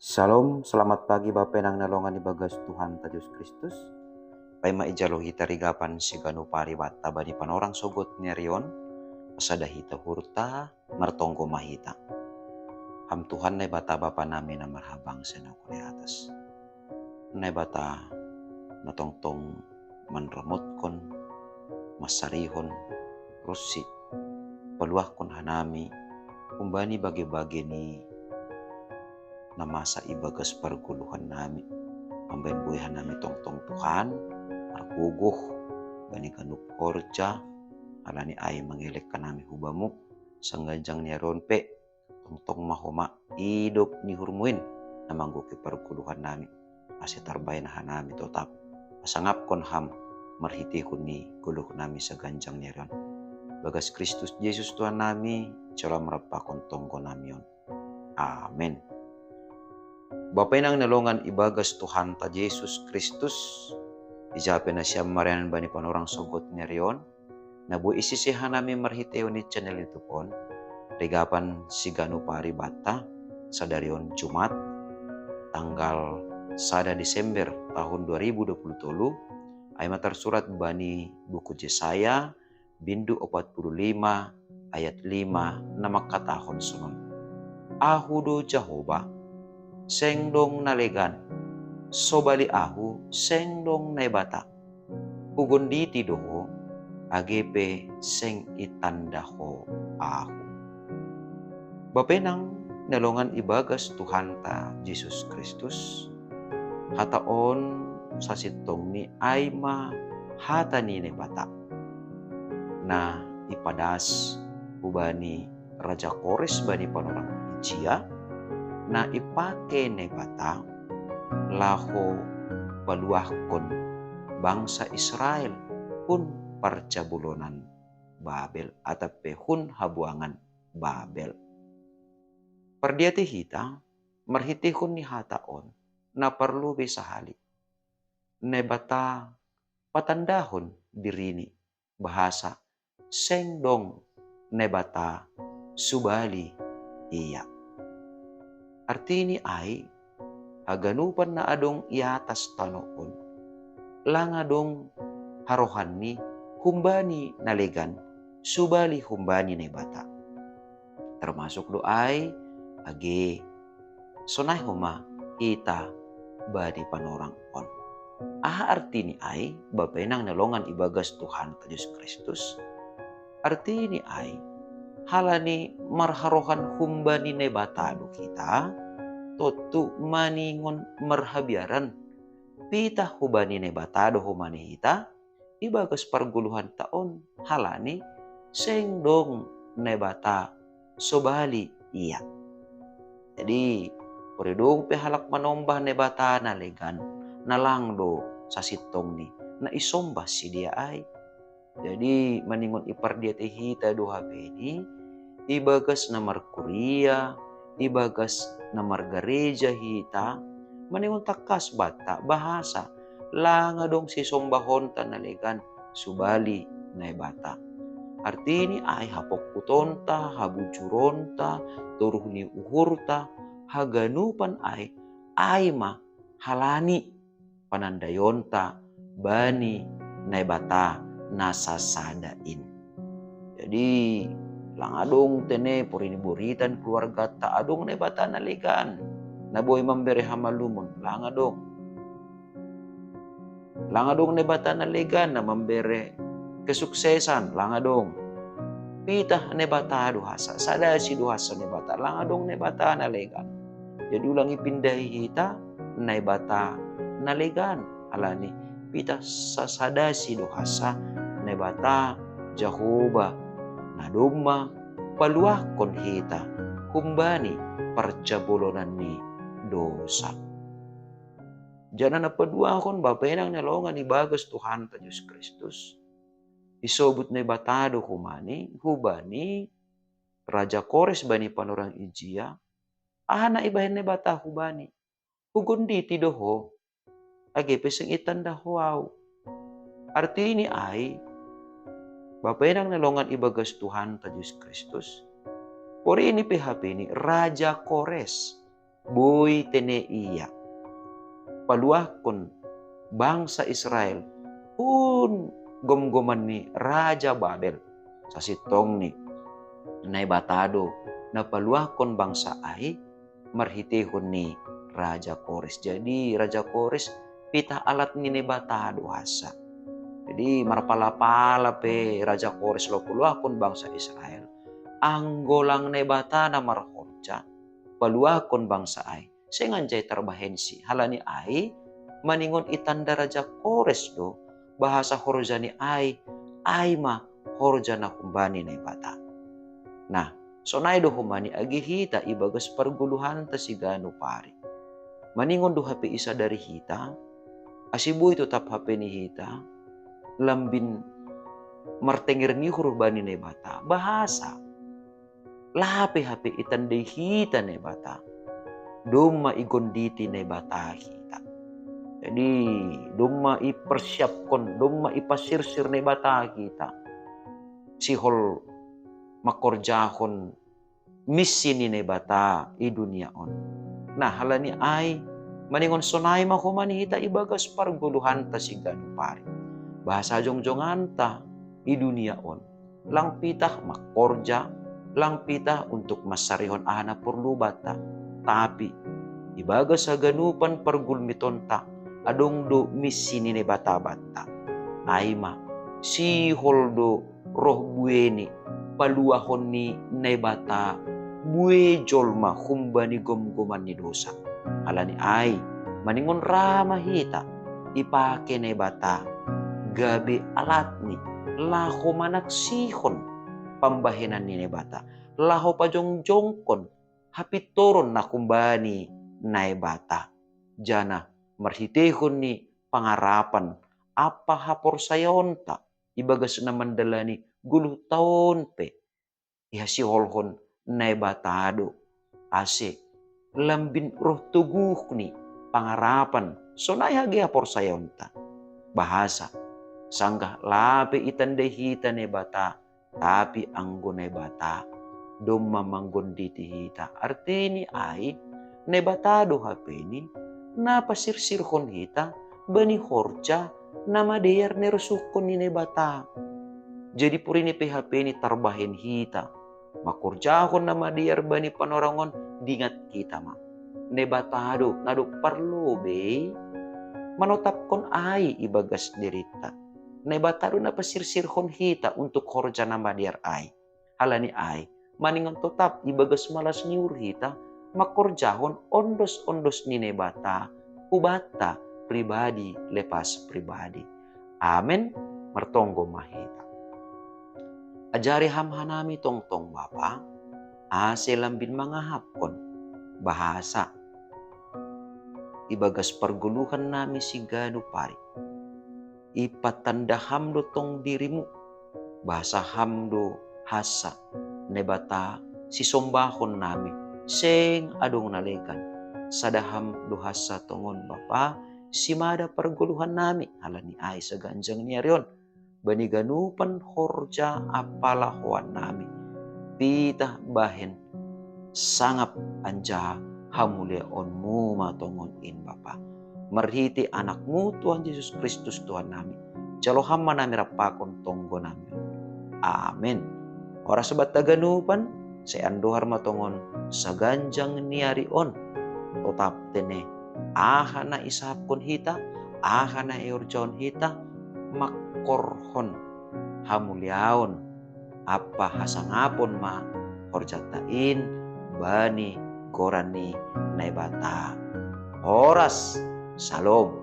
Salam, selamat pagi Bapak nang nalongan ibagas Tuhan ta Yesus Kristus. Pai maijalo hita rigapan si ganu pari bata bani panorang sogot nerion, pasada hita hurta, martonggo mahita. Ham Tuhan nai bata bapa nami na marhabang sena kuli atas. Nai bata natongtong manramotkon, masarihon, rusi, paluahkon hanami, kumbani bagi-bagi ni na masa ibagas parguluhan nami. Ambayan buhay nami tongtong Tuhan, arguguh, bani kanup korja, alani ay mangilek ka nami hubamu, sangganjang niya ronpe, tongtong mahoma, hidup ni hurmuin, na mangguki parguluhan nami. Asi tarbay na hanami totap, pasangap kon ham, marhitihon ni guluh nami sa ganjang niya ron. Bagas Kristus Jesus Tuhan nami, cala marapakon tonggo nami yon. Amen. Bapak nang nalongan ibagas Tuhan ta Yesus Kristus, ijape na siya marianan bani panorang sogot nerion, na bu isisihan namin marhiteo ni channel ito pon, rigapan si ganu pari bata, sa darion Jumat, tanggal 1 Desember tahun 2020, ay matarsurat bani buku Yesaya, bindu 45, ayat 5, na makatahon sunon. Ahudo Jehovah, sengdong nalegan, sobali ahu sengdong naibata, ugondi tidoho, agepe seng itandaho ahu. Bapenang nalongan ibagas Tuhan ta Jesus Kristus, hataon sa sitong ni ayma hata ni nebata, na ipadas ubani Raja Kores bani panorang Ijia, na ipake nebata laho baluahkon bangsa Israel hun parcabulonan Babel atape hun habuangan Babel. Perdiati hita marhitihon ni hataon na perlu bisahali nebata patandahon dirini bahasa sengdong nebata subali iya. Artini ay aganupan na adong iatas tanoon, lang adong harohan ni humbani nalegan, subali humbani na bata. Termasuk doay agi sonay huma ita badi panorang on. Artini ay bapenang nalongan ibagas Tuhan ta Yesus Kristus. Artini ay halani marharohan humbani ne batado kita, totu maningon marhabiaran, pita hubani ne batado humani hita, ibagas parguluhan taon, halani sengdong ne bata, sobali iya. Jadi, peridong pehalak manombah ne bata na legan, nalangdo sa sitong ni, na isombah si dia ay. Jadi maningon ipardiati hita doha pedi, ibagas na markuria, ibagas na margareja hita, maningon takas bata bahasa, langa dong si sombahon tanalegan, subali na bata. Artini ay hapok putonta, habujuronta, turuh ni uhurta, haganupan ay ma halani panandayonta, bani na bata nasasadain. Jadi lang adong tene purini buritan keluarga ta adong ne bata naligan na boy mambere hamalumon lang adong ne bata naligan na mambere kesuksesan lang adong pita ne bata duhasa sada si duhasa ne bata lang adong ne bata naligan. Jadi ulang ipindahi hita ne bata naligan alani pita sasada si duhasa ne bata Jehovah na duma paluahkon hita kumbani parcabulonan ni dosa. Jana na paduahon bapenang nalongan ibagas Tuhan ta Yesus Kristus. Isobut na batado humani, hubani, Raja Kores bani panorang Ijia, na ibahin na bata hubani. Hugundi tidoho, agi peseng itanda huaw. Artini ay bapenang nalongan ibagas Tuhan ta Yesus Kristus. Pori ini PHP ini Raja Kores. boy tene iya. Paluakon bangsa Israel pun gom-goman ni Raja Babel. Sa sitong ni naibatado na paluakon bangsa ay marhitihon ni Raja Kores. Jadi Raja Kores pitah alat ni naibatado hasa. Jadi marpala-pala pe Raja Kores lo paluakon bangsa Israel. Anggolang nebata na marhorja paluakon bangsa ay. Sengancay tarbahensi halani ay maningon itanda Raja Kores do bahasa horja ni ay ma horja na kumbani na bata. Nah, so nai do humani agi hita ibagas perguluhan ta si gano pari. Maningon do hape isa dari hita, asibuy tetap hape ni hita, lambin martengir ni hurbani na bata. Bahasa, lape hape itanda hita na bata. Doma igonditi na bata hita. Jadi, doma ipersiapkon, doma ipasirsir na bata kita. Sihol makorjahon misi ni bata i dunia on. Nah, halani ay maningon sonay mahumani hita ibagas parguluhan ta si ganupari. Bahasa jongjongan ta i dunia on. Lang pitah makorja, lang pitah untuk masarihon ahana perlu bata. Tapi ibagas sa ganupan pargulmiton ta adong do misi ni bata-bata. Ay ma si holdo roh bueni paluahon ni nebata bue jolma humbani gom-goman ni dosa. Alani ay maningon rama hita ipake nebata gabi alat ni laho manaksihon pambahenan ni nebata laho pajong-jongkon hapitoron na kumbani nebata jana marhitehon ni pangarapan apa hapor sayonta ibagas na mandalani guluh taon pe ihasi holhon naibatado ase lambin roh tuguh ni pangarapan so nayagi hapor sayonta bahasa sanggah lape itande hita nebata tapi anggo nebata dom mamanggonditi hita artini ay nebatado hape ni napasirsirhon hita bani horja nama deyar nerusukon ni nebata. Jadi purini PHP ni tarbahin hita. Makurjahon nama deyar bani panorangon dingat kita ma. Nebatado nado parlo be. Manotapkon ay ibagas derita. Nebatado na pasirsirhon hita untuk horja nama deyar ay. Halani ay maningan tetap ibagas malas niur hita. Makurjahon ondos-ondos ni nebata. Ubata pribadi lepas pribadi. Amen. Mertonggo mahita. Ajari hamhanami tongtong bapa. Ase lambin mga hapkon. Bahasa. Ibagas perguluhan nami si ganu pari. Ipatanda hamdo tong dirimu. Bahasa hamdo hasa. Nebata si sombahon nami. Seng adong nalekan. Sadaham duhasa tongon bapa. Simada perguluhan nami. Halani ay sa ganjang niya riyon. Bani ganupan horja apalahuan nami. Pitah bahen. Sangap anja hamuleonmu matongon in bapa. Marhiti anakmu Tuhan Yesus Kristus Tuhan nami. Jaloham manami rapakon tonggo nami. Amen. Ora sebat taganupan. Seandohar matongon sa ganjang niya riyon. Totap tene. Aha na isapkon hita, aha na iorjaon hita, makorhon, hamulyaon, apa hasangapon ma, horjatain, bani, gorani, naibata. Oras, salom.